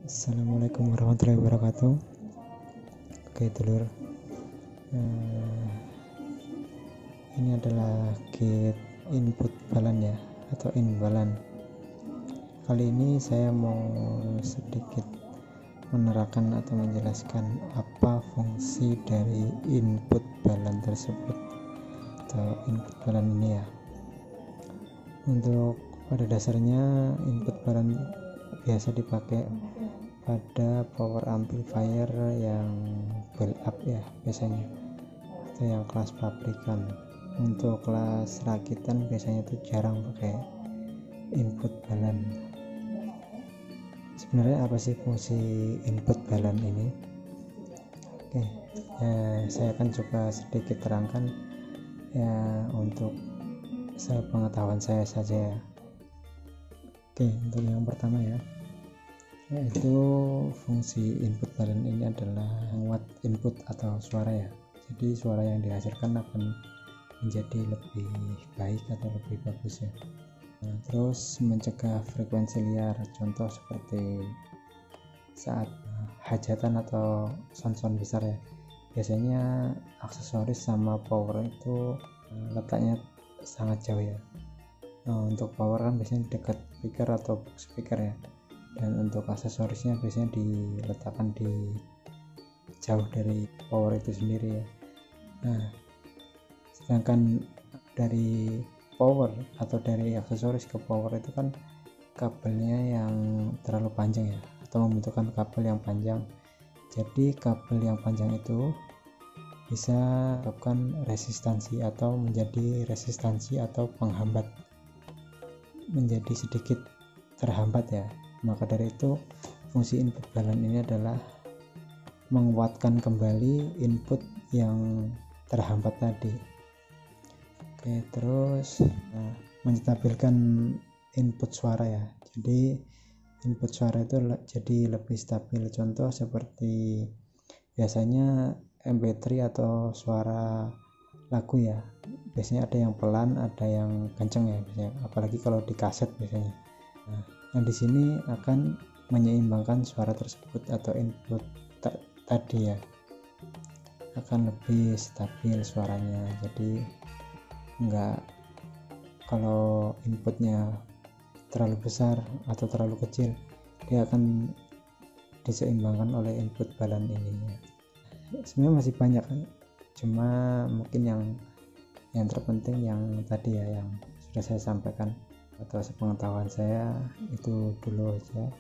Assalamualaikum warahmatullahi wabarakatuh. Oke dulur, ini adalah gate input balan ya, atau in balan. Kali ini saya mau sedikit menerangkan atau menjelaskan apa fungsi dari input balan tersebut atau input balan ini ya. Untuk pada dasarnya input balan biasa dipakai pada power amplifier yang build up ya biasanya, atau yang kelas pabrikan. Untuk kelas rakitan biasanya itu jarang pakai input balan. Sebenarnya apa sih fungsi input balan ini? Oke, saya akan coba sedikit terangkan ya untuk sepengetahuan saya saja ya. Oke, untuk yang pertama ya, yaitu fungsi input balan ini adalah watt input atau suara ya. Jadi suara yang dihasilkan akan menjadi lebih baik atau lebih bagus ya. Terus mencegah frekuensi liar, contoh seperti saat hajatan atau sound besar ya. Biasanya aksesoris sama power itu letaknya sangat jauh ya. Untuk power kan biasanya dekat speaker atau box speaker ya, dan untuk aksesorisnya biasanya diletakkan di jauh dari power itu sendiri ya. Sedangkan dari power atau dari aksesoris ke power itu kan kabelnya yang terlalu panjang ya, atau membutuhkan kabel yang panjang. Jadi kabel yang panjang itu bisa menyebabkan resistansi atau menjadi resistansi atau penghambat, menjadi sedikit terhambat ya. Maka dari itu fungsi input balan ini adalah menguatkan kembali input yang terhambat tadi. Oke, terus menstabilkan input suara ya. Jadi input suara itu jadi lebih stabil. Contoh seperti biasanya MP3 atau suara lagu ya, biasanya ada yang pelan, ada yang kenceng ya biasanya, apalagi kalau di kaset biasanya. Nah di sini akan menyeimbangkan suara tersebut atau input tadi ya, akan lebih stabil suaranya. Jadi enggak, kalau inputnya terlalu besar atau terlalu kecil, dia akan diseimbangkan oleh input balan ini ya. Sebenarnya masih banyak kan, cuma mungkin yang terpenting yang tadi ya, yang sudah saya sampaikan atau sepengetahuan saya itu dulu aja.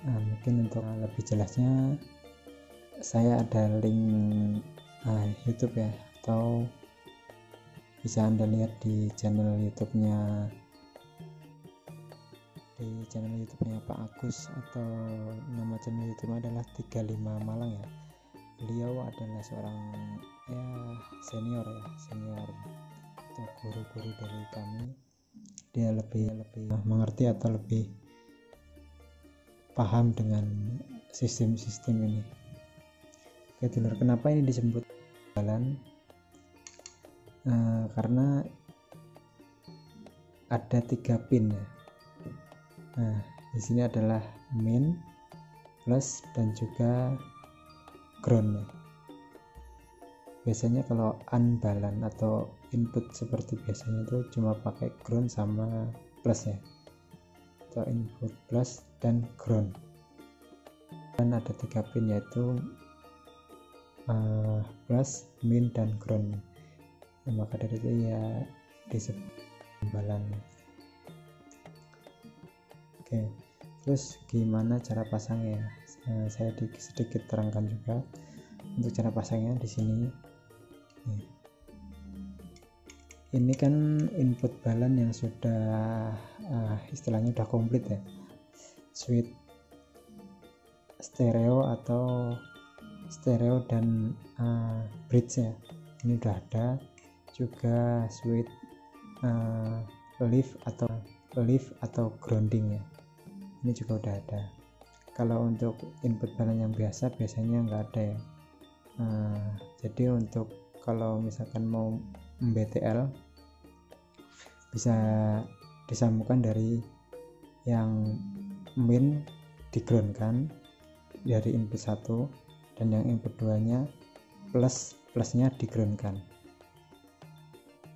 Mungkin untuk lebih jelasnya saya ada link YouTube ya, atau bisa Anda lihat di channel YouTube-nya Pak Agus, atau nama channel YouTube adalah 35 Malang ya. Beliau adalah seorang senior atau guru-guru dari kami. Dia lebih mengerti atau lebih paham dengan sistem ini. Oke dulur, kenapa ini disebut balan? Karena ada 3 pin ya. Di sini adalah min, plus, dan juga ground ya. Biasanya kalau unbalan atau input seperti biasanya itu cuma pakai ground sama plus ya, atau input plus dan ground. Dan ada 3 pin yaitu plus, min, dan ground. Maka dari itu ya disebut balan. Oke, terus gimana cara pasangnya? Saya sedikit terangkan juga untuk cara pasangnya di sini. Ini kan input balan yang sudah istilahnya udah komplit ya, switch stereo atau stereo dan bridge ya, ini udah ada. Juga switch lift atau grounding ya, ini juga udah ada. Kalau untuk input balan yang biasanya nggak ada ya. Jadi untuk kalau misalkan mau BTL bisa disambungkan dari yang min di ground kan dari input 1, dan yang input 2 nya plusnya di ground kan.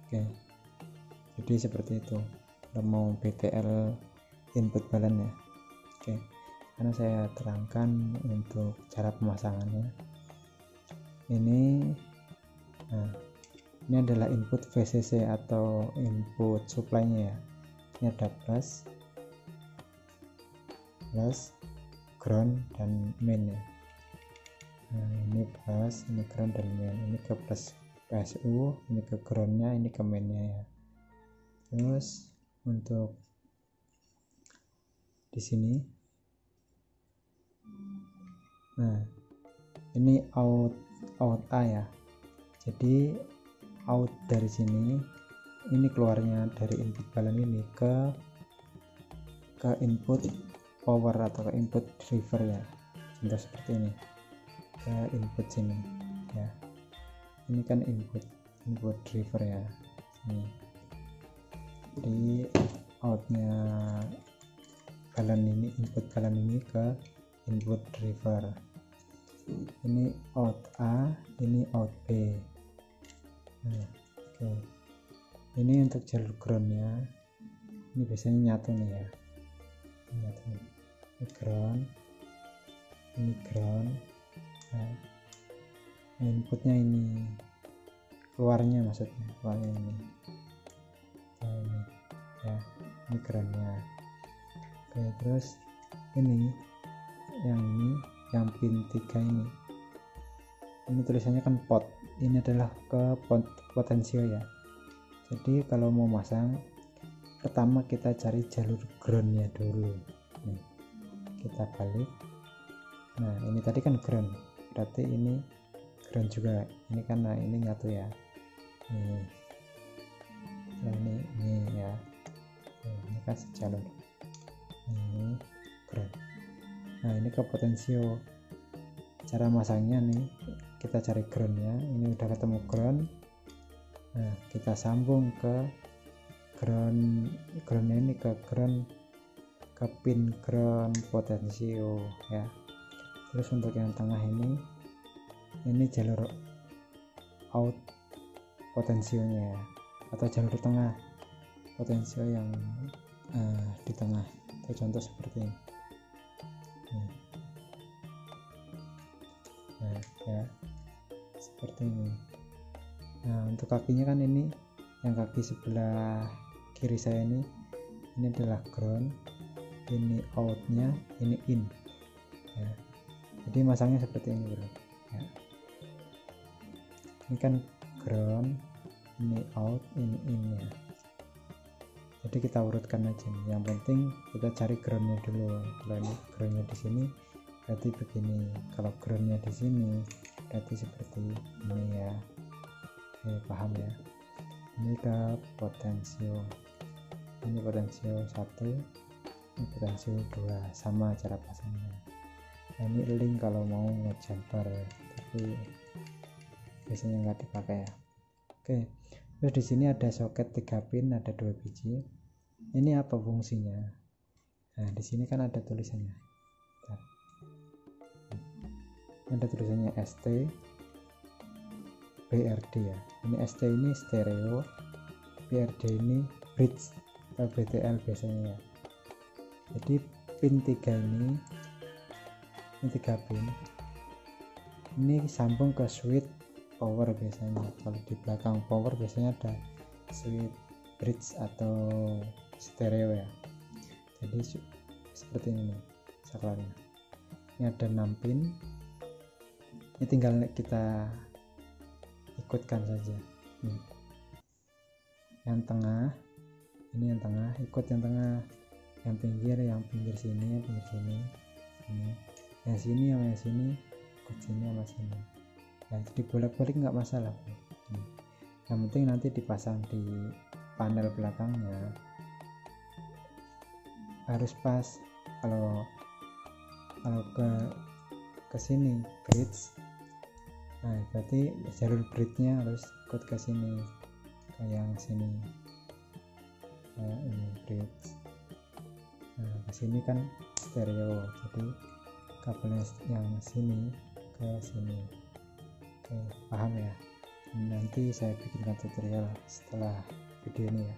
Oke, jadi seperti itu kalau mau BTL input balance ya. Oke, karena saya terangkan untuk cara pemasangannya. Ini adalah input VCC atau input supply-nya ya. Ini ada plus, ground, dan main ya. Nah, ini plus, ini ground dan main. Ini ke plus PSU, ini ke groundnya, ini ke mainnya ya. Terus untuk di sini, nah ini out A ya. Jadi out dari sini, ini keluarnya dari input balance ini ke input power atau ke input driver ya. Contoh seperti ini, ke input sini ya. Ini kan input driver ya sini. Jadi outnya balance ini, input balance ini ke input driver. Ini out A, ini out B. Nah, oke. Ini untuk jalur groundnya, ini biasanya nyatu nih ya, nyatu nih. Ini ground, ini ground. Nah, inputnya ini, keluarnya maksudnya, keluarnya ini. Nah, ini ya, ini groundnya. Oke, terus ini yang pin 3 ini tulisannya kan pot, ini adalah ke potensio ya. Jadi kalau mau masang, pertama kita cari jalur groundnya dulu nih, kita balik. Nah, ini tadi kan ground, berarti ini ground juga, ini karena ini nyatu ya. Ini ya, ini kan sejalur, ini ground. Nah, ini ke potensio. Cara masangnya nih, kita cari groundnya, ini udah ketemu ground. Nah, kita sambung ke groundnya ini ke ground, ke pin ground potensio ya. Terus untuk yang tengah ini jalur out potensionya ya, atau jalur tengah potensio yang di tengah. Itu contoh seperti ini. Nah ya, seperti ini. Nah, untuk kakinya kan ini, yang kaki sebelah kiri saya ini adalah ground, ini outnya, ini in ya. Jadi masangnya seperti ini bro ya. Ini kan ground, ini out, ini in ya. Jadi kita urutkan aja nih. Yang penting kita cari groundnya dulu. Kalau ini groundnya di sini berarti begini, kalau groundnya di sini berarti seperti ini ya. Oke, paham ya. Ini ke potensio, ini potensio 1, ini potensio 2, sama cara pasangnya. Nah, ini link kalau mau ngejumper, tapi biasanya nggak dipakai ya. Oke, terus di sini ada soket 3 pin, ada 2 biji. Ini apa fungsinya? Nah, di sini kan ada tulisannya. Ada tulisannya ST BRD ya. Ini ST ini stereo, BRD ini bridge atau BTL biasanya ya. Jadi pin 3 ini 3 pin ini sambung ke switch power biasanya. Kalau di belakang power biasanya ada switch bridge atau stereo ya. Jadi seperti ini nih saklarnya. Ini ada 6 pin. Ini tinggal kita ikutkan saja. Yang tengah, ini yang tengah, ikut yang tengah. Yang pinggir sini, pinggir sini, ini. Yang sini sama yang sini, ikut sini sama sini. Nah, jadi bolak-balik nggak masalah. Yang penting nanti dipasang di panel belakangnya harus pas. Kalau ke sini bridge, nah berarti jalur bridge-nya harus ikut ke sini, ke yang sini. Nah, ini bridge. Nah, ke sini kan stereo, jadi kabelnya yang sini ke sini. Oke, paham ya? Nanti saya bikinkan tutorial setelah video ini ya.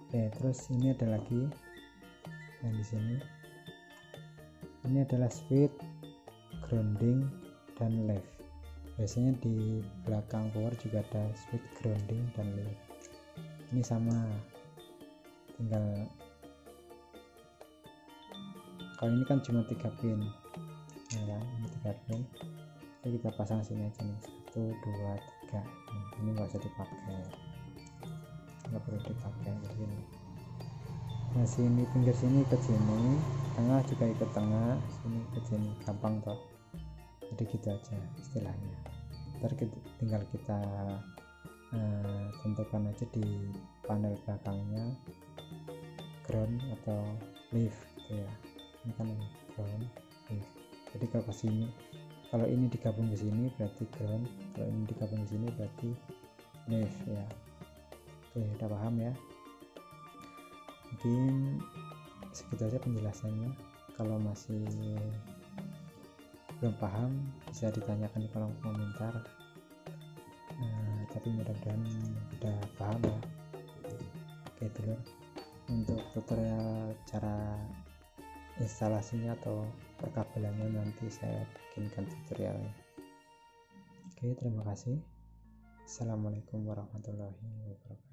Oke, terus ini ada lagi yang di sini. Ini adalah switch grounding dan left. Biasanya di belakang power juga ada switch grounding dan left. Ini sama, tinggal kalau ini kan cuma 3 pin ya kan, ini 3 pin. Jadi kita pasang sini aja nih, 1 2 3. Ini nggak usah dipakai, nggak perlu dipakai begini. Nah sini pinggir sini ke sini, tengah juga ikut tengah, sini ke sini, gampang toh. Jadi gitu aja istilahnya. Ntar tinggal kita tentukan aja di panel belakangnya ground atau lift gitu ya. Ini kan ground lift, jadi kalau ke sini, kalau ini digabung ke sini berarti ground, kalau ini digabung ke sini berarti lift ya. Oke, udah paham ya? Mungkin segitu aja penjelasannya. Kalau masih belum paham bisa ditanyakan di kolom komentar. Tapi mudah-mudahan udah paham ya. Oke dulu untuk tutorial cara instalasinya atau perkabelannya nanti saya bikinkan tutorialnya. Oke, terima kasih. Assalamualaikum warahmatullahi wabarakatuh.